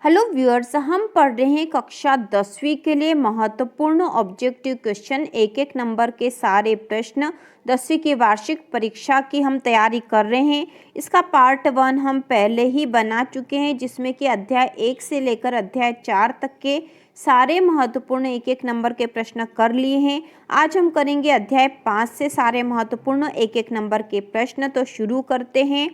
Hello viewers, हम पढ़ रहे हैं कक्षा 10वीं के लिए महत्वपूर्ण ऑब्जेक्टिव क्वेश्चन। एक एक नंबर के सारे प्रश्न 10वीं की वार्षिक परीक्षा की हम तैयारी कर रहे हैं। इसका पार्ट 1 हम पहले ही बना चुके हैं, जिसमें कि अध्याय 1 से लेकर अध्याय 4 तक के सारे महत्वपूर्ण एक एक नंबर के प्रश्न कर लिए हैं। आज हम करेंगे अध्याय 5 से सारे महत्वपूर्ण एक एक नंबर के प्रश्न। तो शुरू करते हैं।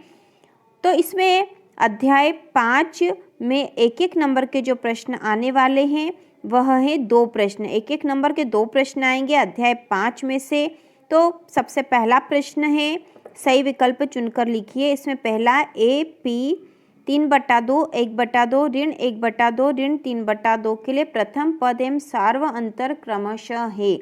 तो इसमें अध्याय 5 में एक एक नंबर के जो प्रश्न आने वाले हैं वह है 2 प्रश्न। एक एक नंबर के 2 प्रश्न आएंगे अध्याय 5 में से। तो सबसे पहला प्रश्न है, सही विकल्प चुनकर लिखिए। इसमें पहला ए पी 3/2 1/2 ऋण 1/2 ऋण 3/2 के लिए प्रथम पद एवं सार्व अंतर क्रमशः है।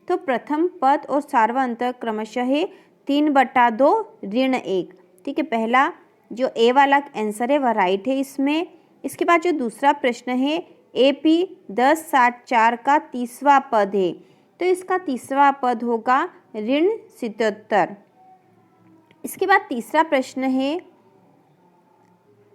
तो प्रथम पद और सार्व अंतर क्रमशः है 3/2 ऋण 1। ठीक है, पहला जो ए वाला आंसर है वह राइट है इसमें। इसके बाद जो दूसरा प्रश्न है, AP 10/60 का तीसरा पद है। तो इसका तीसरा पद होगा ऋण 77। इसके बाद तीसरा प्रश्न है,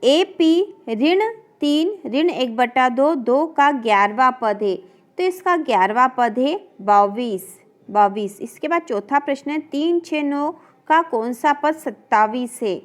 AP ऋण 3 ऋण 1/2 2 का 11वां पद है। तो इसका 11वां पद है 22। इसके बाद चौथा प्रश्न है, 3 6 9 का कौन सा पद 27 है।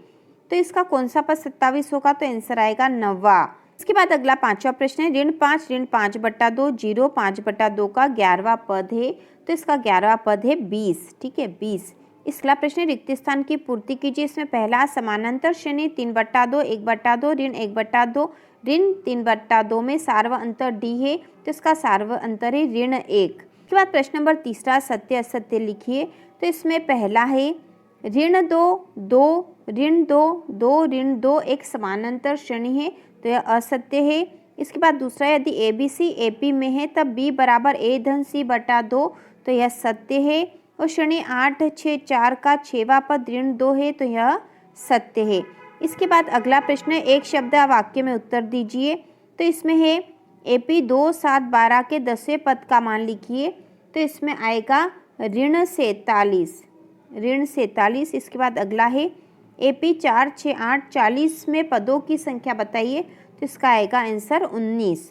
तो इसका कौन सा पद 27 होगा, तो आंसर आएगा 9वां। इसके बाद अगला 5वां प्रश्न है, ऋण 5/2 0 5/2 का 11वां पद है। तो इसका 11वां पद है 20। ठीक है, 20। इसका प्रश्न है, रिक्त स्थान की पूर्ति कीजिए। इसमें पहला समानांतर श्रेणी 3/2 1/2 ऋण 1/2 ऋण 3/2 में सार्व अंतर डी है। तो इसका सार्व अंतर है ऋण 1। इसके बाद प्रश्न नंबर तीसरा, सत्य असत्य लिखिए। तो इसमें पहला है, ऋण 2 2 ऋण 2 2 ऋण 2 एक समानांतर श्रेणी है। तो यह असत्य है। इसके बाद दूसरा, यदि ABC AP में है तब B बराबर A धन C/2। तो यह सत्य है। और श्रेणी 8 6 4 का 6वां पद ऋण 2 है। तो यह सत्य है। इसके बाद अगला प्रश्न है, एक शब्द वाक्य में उत्तर दीजिए। तो इसमें है, AP 2 7 12 के 10वें पद का मान लिखिए। तो इसमें आएगा ऋण 47। इसके बाद अगला है, AP 4 6 8 40 में पदों की संख्या बताइए। तो इसका आएगा आंसर 19।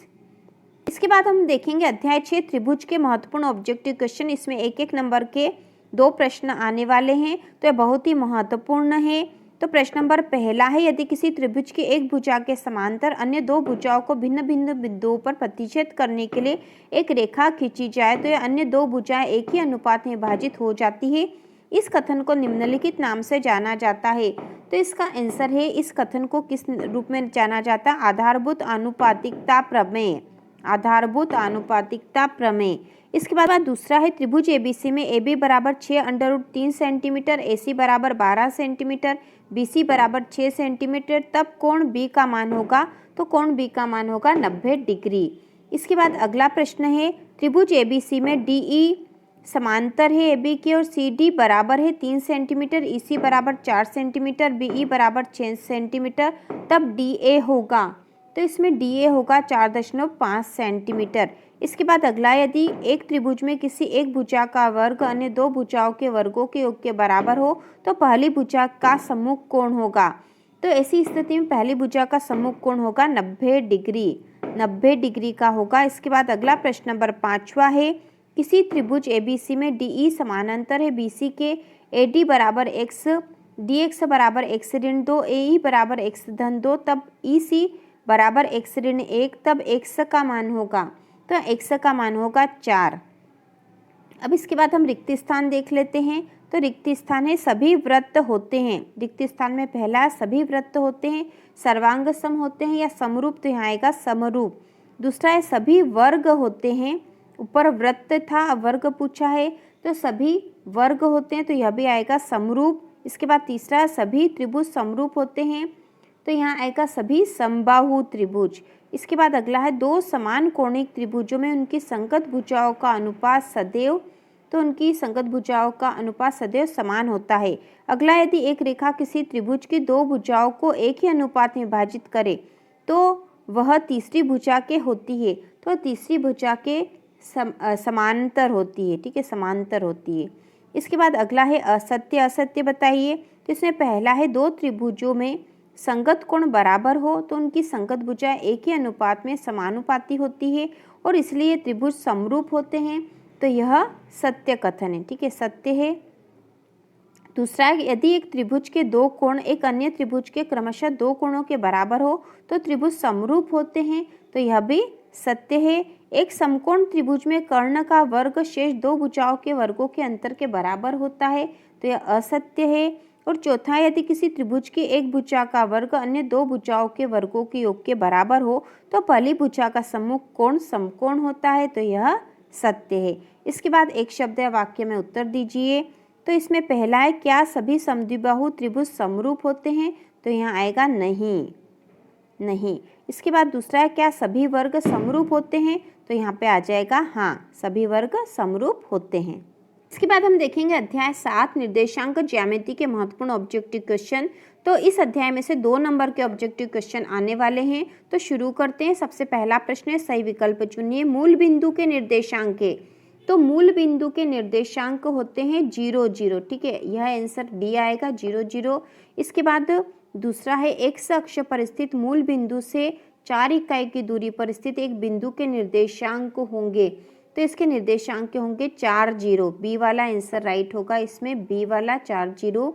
इसके बाद हम देखेंगे अध्याय 6 त्रिभुज के महत्वपूर्ण ऑब्जेक्टिव क्वेश्चन। इसमें एक एक नंबर के 2 प्रश्न आने वाले हैं। तो यह बहुत ही महत्वपूर्ण है। तो प्रश्न नंबर पहला है, यदि किसी त्रिभुज की एक भुजा के समांतर अन्य 2 भुजाओं को भिन्न भिन्न बिंदुओं पर प्रतिच्छेद करने के लिए एक रेखा खींची जाए तो यह अन्य 2 भुजाएं एक ही अनुपात में विभाजित हो जाती है। इस कथन को निम्नलिखित नाम से जाना जाता है। तो इसका आंसर है, इस कथन को किस रूप में जाना जाता है? आधारभूत आनुपातिकता प्रमेय। आधारभूत आनुपातिकता प्रमेय। इसके बाद दूसरा है, त्रिभुज ABC में AB बराबर 6√3 सेंटीमीटर, AC बराबर 12 सेंटीमीटर, BC बराबर 6 सेंटीमीटर, तब कोण B का मान होगा। तो कोण B का मान होगा 90 डिग्री। इसके बाद अगला प्रश्न है, त्रिभुज ABC में DE समांतर है AB की और CD बराबर है 3 सेंटीमीटर, EC बराबर 4 सेंटीमीटर, BE बराबर 6 सेंटीमीटर, तब DA होगा। तो इसमें DA होगा 4.5 सेंटीमीटर। इसके बाद अगला, यदि एक त्रिभुज में किसी एक भुजा का वर्ग अन्य 2 भुजाओं के वर्गों के योग के बराबर हो तो पहली भुजा का सम्मुख कोण होगा। तो ऐसी स्थिति में पहली भुजा का सम्मुख कोण होगा 90 डिग्री का होगा। इसके बाद अगला प्रश्न नंबर 5वां है, किसी त्रिभुज ABC में DE समानांतर है BC के, AD बराबर x, DX बराबर x ऋण 2, AE बराबर x धन 2, तब EC बराबर x ऋण 1, तब x का मान होगा। तो x का मान होगा 4। अब इसके बाद हम रिक्त स्थान देख लेते हैं। तो रिक्त स्थान है, सभी वृत्त होते हैं। रिक्त स्थान में पहला, सभी वृत्त होते हैं, सर्वांग सम होते हैं या समरूप। तो यहाँ आएगा समरूप। दूसरा है, सभी वर्ग होते हैं। ऊपर वृत्त था, वर्ग पूछा है, तो सभी वर्ग होते हैं। तो यह भी आएगा समरूप। इसके बाद तीसरा, सभी त्रिभुज समरूप होते हैं। तो यहाँ आएगा सभी समबाहु त्रिभुज। इसके बाद अगला है, 2 समान कोणिक त्रिभुजों में उनकी संगत भुजाओं का अनुपात सदैव, तो उनकी संगत भुजाओं का अनुपात सदैव समान होता है। अगला, यदि एक रेखा किसी त्रिभुज की 2 भुजाओं को एक ही अनुपात में विभाजित करे तो वह तीसरी भुजा के होती है। तो तीसरी भुजा के समांतर होती है। ठीक है, समांतर होती है। इसके बाद अगला है, असत्य असत्य बताइए। तो इसमें पहला है, 2 त्रिभुजों में संगत कोण बराबर हो तो उनकी संगत भुजाएं एक ही अनुपात में समानुपाती होती है और इसलिए त्रिभुज समरूप होते हैं। तो यह सत्य कथन है, ठीक है, सत्य है। दूसरा है, यदि एक त्रिभुज के दो कोण एक अन्य त्रिभुज के क्रमशः दो कोणों के बराबर हो तो त्रिभुज समरूप होते हैं। तो यह भी सत्य है। एक समकोण त्रिभुज में कर्ण का वर्ग शेष दो भुजाओं के वर्गों के अंतर के बराबर होता है। तो यह असत्य है। और चौथा, यदि किसी त्रिभुज की एक भुजा का वर्ग अन्य दो भुजाओं के वर्गों के योग के बराबर हो तो पहली भुजा का सम्मुख कोण समकोण होता है। तो यह सत्य है। इसके बाद एक शब्द या वाक्य में उत्तर दीजिए। तो इसमें पहला है, क्या सभी समद्विबाहु त्रिभुज समरूप होते हैं? तो यहाँ आएगा नहीं, नहीं। इसके बाद दूसरा है, क्या सभी वर्ग समरूप होते हैं? तो यहाँ पे आ जाएगा हाँ, सभी वर्ग समरूप होते हैं। इसके बाद हम देखेंगे अध्याय 7 निर्देशांक ज्यामिति के महत्वपूर्ण ऑब्जेक्टिव क्वेश्चन। तो इस अध्याय में से 2 नंबर के ऑब्जेक्टिव क्वेश्चन आने वाले हैं। तो शुरू करते हैं। सबसे पहला प्रश्न है, सही विकल्प चुनिए। मूल बिंदु के निर्देशांक है, तो मूल बिंदु के निर्देशांक होते हैं 0 0, ठीक है, यह आंसर डी आएगा 0 0। इसके बाद दूसरा है, एक्स अक्ष पर स्थित मूल बिंदु से 4 इकाई की दूरी पर स्थित एक बिंदु के निर्देशांक होंगे। तो इसके निर्देशांक होंगे 4 0, बी वाला आंसर राइट होगा इसमें, बी वाला 4 0।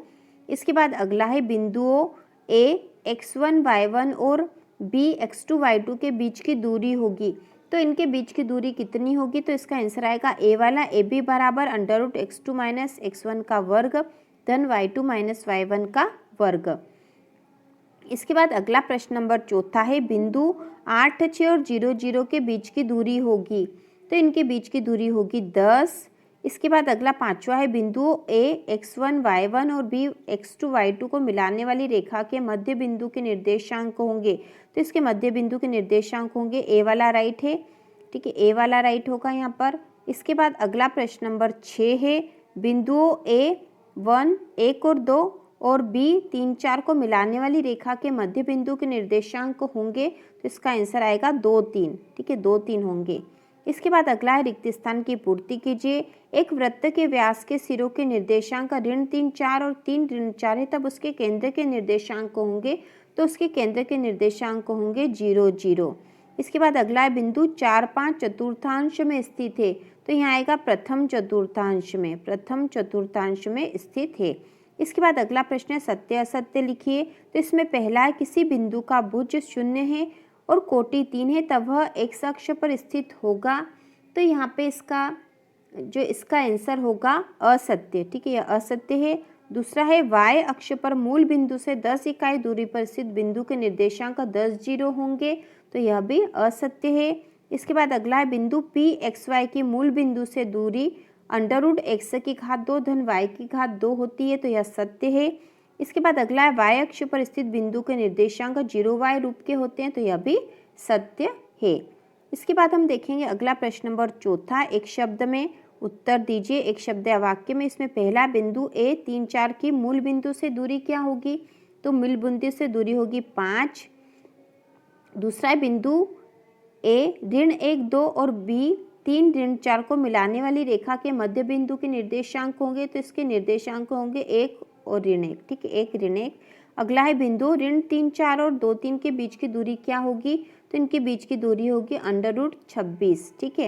इसके बाद अगला है, बिंदुओं ए x1 y1 और बी x2 y2 के बीच की दूरी होगी। तो इनके बीच की दूरी कितनी होगी? तो इसका आंसर आएगा ए वाला, ए बी बराबर √x2 - x1 का वर्ग धन y2 - y1 का वर्ग। इसके बाद अगला प्रश्न नंबर चौथा है, बिंदु 8 6 और 0 0 के बीच की दूरी होगी। तो इनके बीच की दूरी होगी 10। इसके बाद अगला पांचवा है, बिंदु ए x1 y1 और बी x2 y2 को मिलाने वाली रेखा के मध्य बिंदु के निर्देशांक होंगे। तो इसके मध्य बिंदु के निर्देशांक होंगे, ए वाला राइट है, ठीक है, ए वाला राइट होगा यहाँ पर। इसके बाद अगला प्रश्न नंबर 6 है, बिंदुओं A1 1 और 2 और B3 4 को मिलाने वाली रेखा के मध्य बिंदु के निर्देशांक होंगे। तो इसका आंसर आएगा 2 3, ठीक है, 2 3 होंगे। इसके बाद अगला है, रिक्त स्थान की पूर्ति कीजिए। एक वृत्त के व्यास के सिरों के निर्देशांक ऋण 3 4 और 3 ऋण 4 है, तब उसके केंद्र के निर्देशांक होंगे। तो उसके केंद्र के निर्देशांक होंगे 0 0। इसके बाद अगला है, बिंदु 4 5 चतुर्थांश में स्थित है। तो यहाँ आएगा प्रथम चतुर्थांश में, प्रथम चतुर्थांश में स्थित है। इसके बाद अगला प्रश्न है, सत्य असत्य लिखिए। तो इसमें पहला है, किसी बिंदु का भुज 0 है और कोटि 3 है तब वह एक्स अक्ष पर स्थित होगा। तो यहाँ पे इसका आंसर होगा असत्य, ठीक है, यह असत्य है। दूसरा है, y अक्ष पर मूल बिंदु से 10 इकाई दूरी पर स्थित बिंदु के निर्देशांक 10 0 होंगे। तो यह भी असत्य है। इसके बाद अगला है, बिंदु P x y की मूल बिंदु से दूरी √x² धन y² होती है। तो यह सत्य है। इसके बाद अगला है, y अक्ष पर स्थित बिंदु के निर्देशांक 0y रूप के होते हैं। तो यह भी सत्य है। इसके बाद हम देखेंगे अगला प्रश्न नंबर चौथा, एक शब्द में उत्तर दीजिए, एक शब्द या वाक्य में। इसमें पहला, बिंदु A3 4 की मूल बिंदु से दूरी क्या होगी? तो मूल बिंदु से दूरी होगी 5। दूसरा है, बिंदु A ऋण 1 2 और B 3 ऋण 4 को मिलाने वाली रेखा के मध्य बिंदु के निर्देशांक होंगे। तो इसके निर्देशांक होंगे 1 और ऋण 1, ठीक है, 1 ऋण 1। अगला है, बिंदु ऋण 3 4 और 2 3 के बीच की दूरी क्या होगी? तो इनके बीच की दूरी होगी √26, ठीक है।